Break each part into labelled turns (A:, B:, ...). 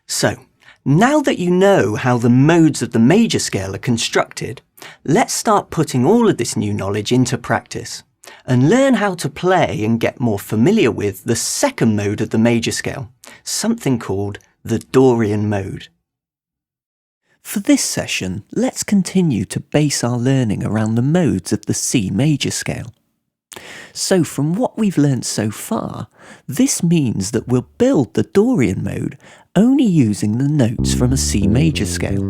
A: So, now that you know how the modes of the major scale are constructed, let's start putting all of this new knowledge into practice and learn how to play and get more familiar with the second mode of the major scale, something called the Dorian mode. For this session, let's continue to base our learning around the modes of the C major scale. So from what we've learnt so far, this means that we'll build the Dorian mode only using the notes from a C major scale.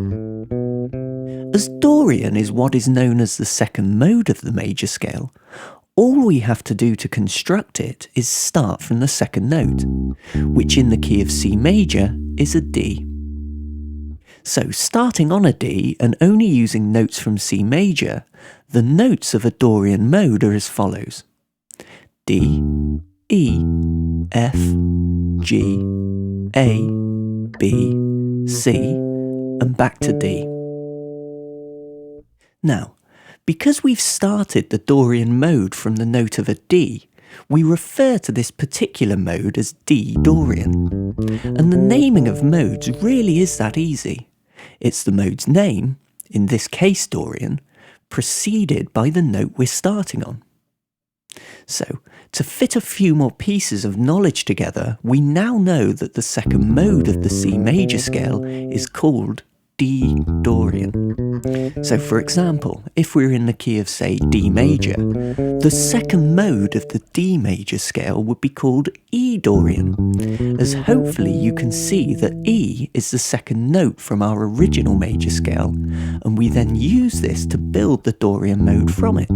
A: As Dorian is what is known as the second mode of the major scale, all we have to do to construct it is start from the second note, which in the key of C major is a D. So starting on a D and only using notes from C major, the notes of a Dorian mode are as follows: D, E, F, G, A, B, C, and back to D. Now, because we've started the Dorian mode from the note of a D, we refer to this particular mode as D Dorian. And the naming of modes really is that easy. It's the mode's name, in this case Dorian, preceded by the note we're starting on. So, to fit a few more pieces of knowledge together, we now know that the second mode of the C major scale is called D Dorian. So for example, if we're in the key of, say, D major, the second mode of the D major scale would be called E Dorian, as hopefully you can see that E is the second note from our original major scale, and we then use this to build the Dorian mode from it.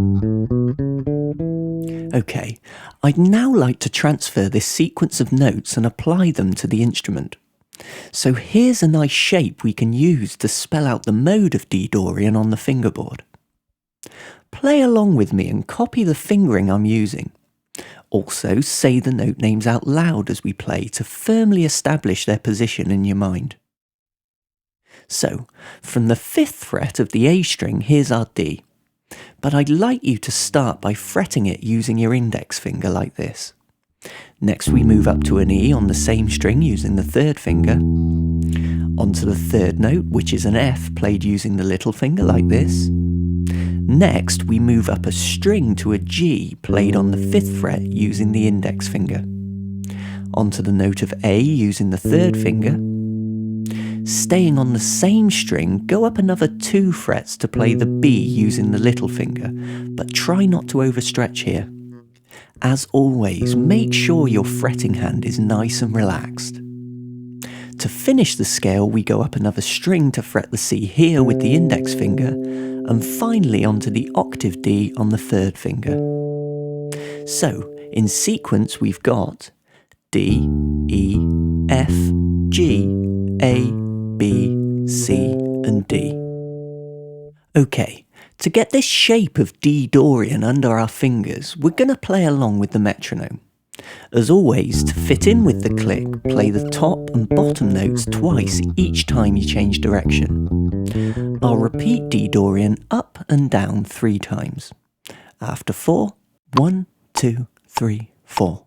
A: Okay, I'd now like to transfer this sequence of notes and apply them to the instrument. So here's a nice shape we can use to spell out the mode of D Dorian on the fingerboard. Play along with me and copy the fingering I'm using. Also say the note names out loud as we play to firmly establish their position in your mind. So, from the 5th fret of the A string, here's our D. But I'd like you to start by fretting it using your index finger like this. Next we move up to an E on the same string using the 3rd finger, onto the 3rd note, which is an F played using the little finger like this. Next we move up a string to a G played on the 5th fret using the index finger. Onto the note of A using the 3rd finger. Staying on the same string, go up another 2 frets to play the B using the little finger, but try not to overstretch here. As always, make sure your fretting hand is nice and relaxed. To finish the scale, we go up another string to fret the C here with the index finger, and finally onto the octave D on the 3rd finger. So, in sequence we've got D, E, F, G, A, B, C, and D. Okay. To get this shape of D Dorian under our fingers, we're going to play along with the metronome. As always, to fit in with the click, play the top and bottom notes twice each time you change direction. I'll repeat D Dorian up and down 3 times. After 4, 1, 2, 3, 4.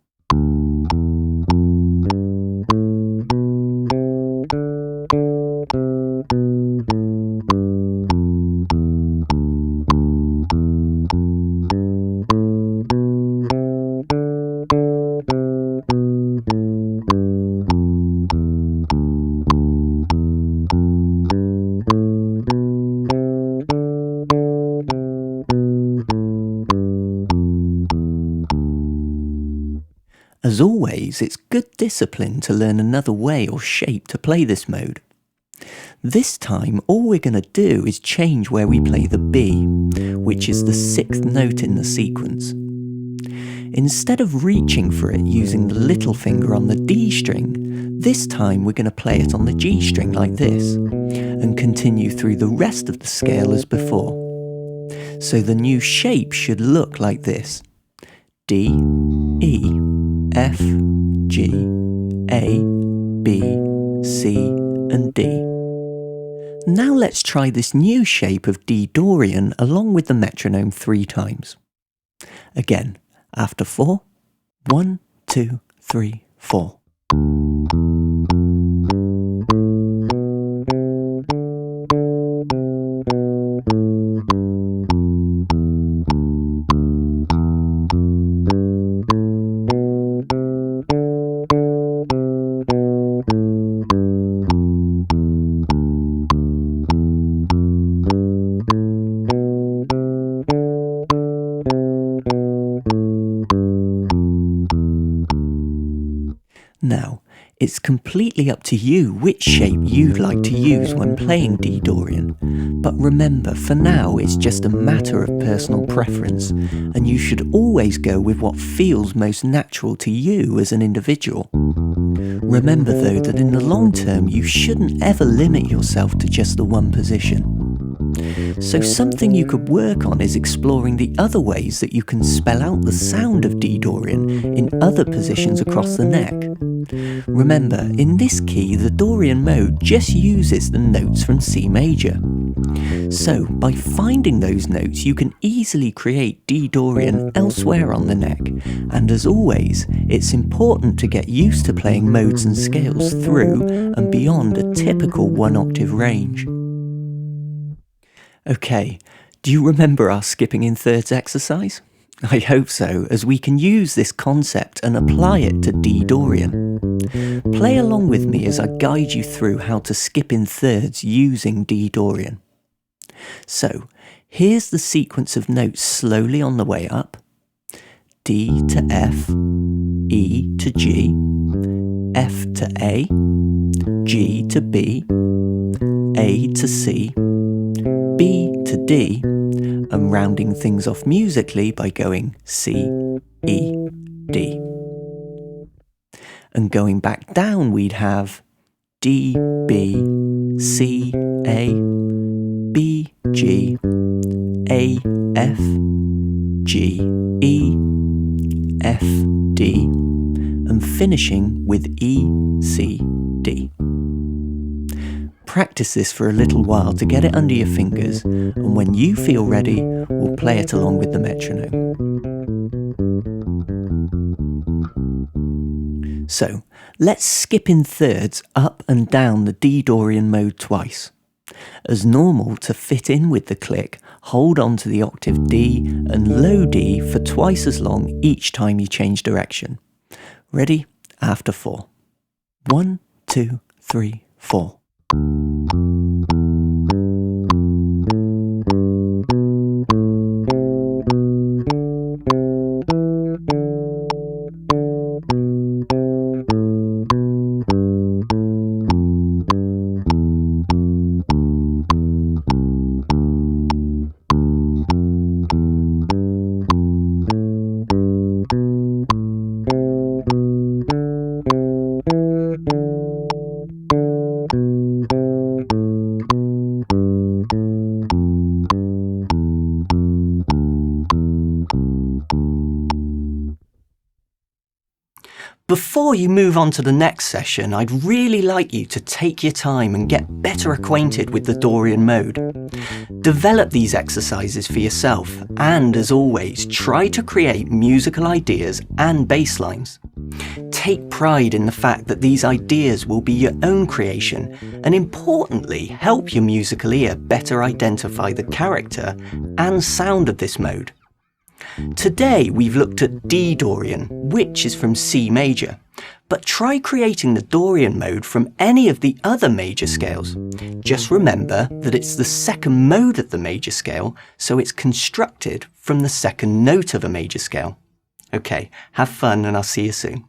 A: As always, it's good discipline to learn another way or shape to play this mode. This time, all we're going to do is change where we play the B, which is the 6th note in the sequence. Instead of reaching for it using the little finger on the D string, this time we're going to play it on the G string like this, and continue through the rest of the scale as before. So the new shape should look like this: D, E, F, G, A, B, C, and D. Now let's try this new shape of D Dorian along with the metronome 3 times. Again, after 4, 1, 2, 3, 4. It's completely up to you which shape you'd like to use when playing D Dorian, but remember, for now it's just a matter of personal preference, and you should always go with what feels most natural to you as an individual. Remember though that in the long term you shouldn't ever limit yourself to just the one position. So something you could work on is exploring the other ways that you can spell out the sound of D Dorian in other positions across the neck. Remember, in this key the Dorian mode just uses the notes from C major. So by finding those notes you can easily create D Dorian elsewhere on the neck, and as always it's important to get used to playing modes and scales through and beyond a typical 1-octave range. Okay, do you remember our skipping in thirds exercise? I hope so, as we can use this concept and apply it to D Dorian. Play along with me as I guide you through how to skip in thirds using D Dorian. So, here's the sequence of notes slowly on the way up. D to F, E to G, F to A, G to B, A to C, B to D, and rounding things off musically by going C, E, D. And going back down we'd have D, B, C, A, B, G, A, F, G, E, F, D, and finishing with E, C, D. Practice this for a little while to get it under your fingers, and when you feel ready, we'll play it along with the metronome. So, let's skip in thirds up and down the D Dorian mode twice. As normal, to fit in with the click, hold on to the octave D and low D for twice as long each time you change direction. Ready? After 4. 1, 2, 3, 4. Before you move on to the next session, I'd really like you to take your time and get better acquainted with the Dorian mode. Develop these exercises for yourself, and as always, try to create musical ideas and basslines. Take pride in the fact that these ideas will be your own creation, and importantly, help your musical ear better identify the character and sound of this mode. Today we've looked at D Dorian, which is from C major, but try creating the Dorian mode from any of the other major scales. Just remember that it's the second mode of the major scale, so it's constructed from the second note of a major scale. Okay, have fun and I'll see you soon.